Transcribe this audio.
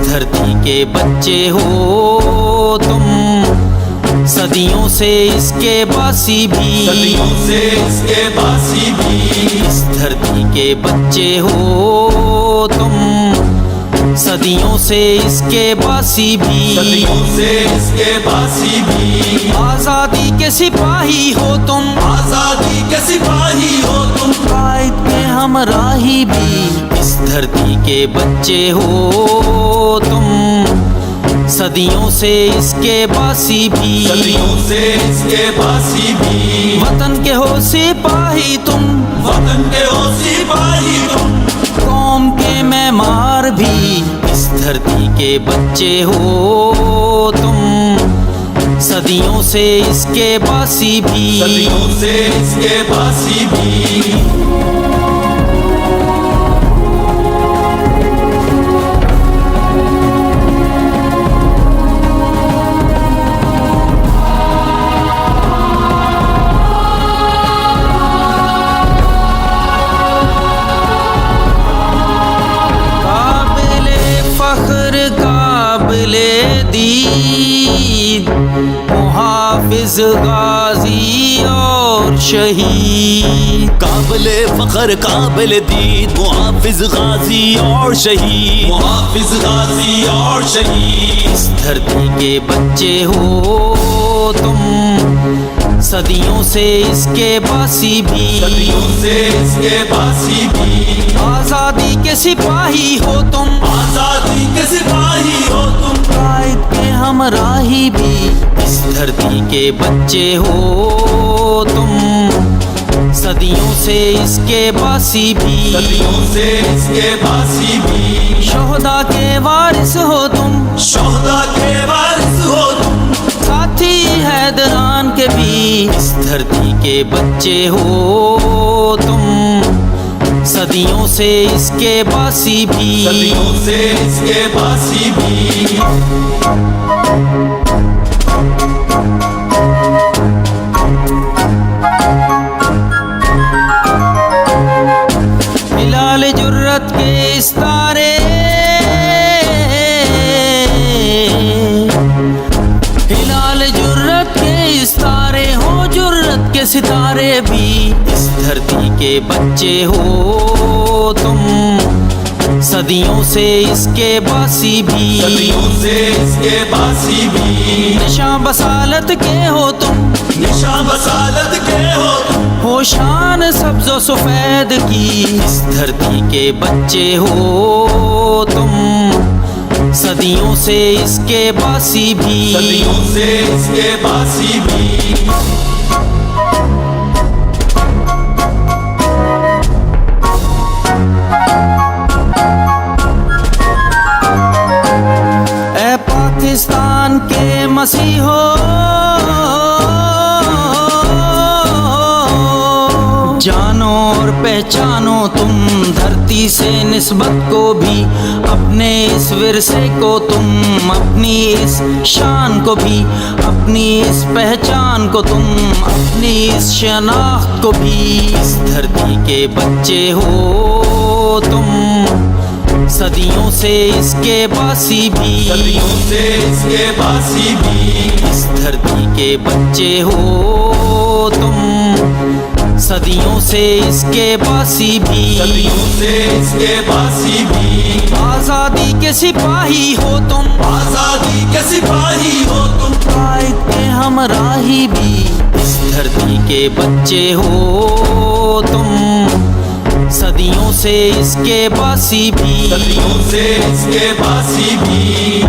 धरती के बच्चे हो तुम, सदियों से इसके बासी भी, सदियों से इसके बासी भी। इस धरती के बच्चे हो तुम, सदियों से इसके बासी भी, सदियों से इसके बासी भी। आजादी के सिपाही हो तुम, आजादी के सिपाही हो तुम, कायद के हमराही भी। इस धरती के बच्चे हो तुम, सदियों से इसके बासी भी, सदियों से इसके बासी भी। वतन के हो सिपाही तुम, वतन के हो सिपाही तुम, कौम के मेमार भी। इस धरती के बच्चे हो तुम, सदियों से इसके बासी भी, सदियों से इसके बासी भी। मुहाफिज गाजी और शहीद, काबिले फख्र काबिल दीद, मुहाफिज गाजी और शहीद, मुहाफिज गाजी और शहीद। इस धरती के बच्चे हो तुम, सदियों से इसके बासी भी, सदियों से इसके बासी भी। आजादी के सिपाही हो तुम, आजादी के सिपाही हो तुम, कायद के हमराही भी। इस धरती के बच्चे हो तुम, सदियों से इसके बासी भी, सदियों से इसके बासी भी। शोहदा के वारिस हो तुम, शोहदा के वारिस हो तुम, साथी हैदरान के भी। इस धरती के बच्चे हो तुम, सदियों से इसके बासी भी, सदियों से इसके बासी भी। हिलाल जुर्रत के इस्तारे, हिलाल जुर्रत के इस्तारे हो, जुर्रत के सितारे भी। इस धरती के बच्चे हो तुम, सदियों से इसके बासी भी, सदियों से इसके बासी भी। निशां बसालत के हो तुम, निशां बसालत के हो तुम, हो शान सब्ज़ो सफेद की। इस धरती के बच्चे हो तुम, सदियों से इसके बासी भी, सदियों से इसके बासी भी। ऐ पाकिस्तान के मसीहो, जानो और पहचानो तुम धरती से निस्बत को भी, अपने इस विरसे को तुम, अपनी इस शान को भी, अपनी इस पहचान को तुम, अपनी इस शनाख्त को भी। इस धरती के बच्चे हो तुम, सदियों से इसके बासी भी, सदियों से इसके बासी भी। इस धरती के बच्चे हो तुम, सदियों से इसके बासी भी, सदियों से इसके बासी भी। आजादी के सिपाही हो तुम, आजादी के सिपाही हो तुम, कायद के हमराही भी। इस धरती के बच्चे हो तुम, सदियों से इसके बासी भी, सदियों से इसके बासी भी।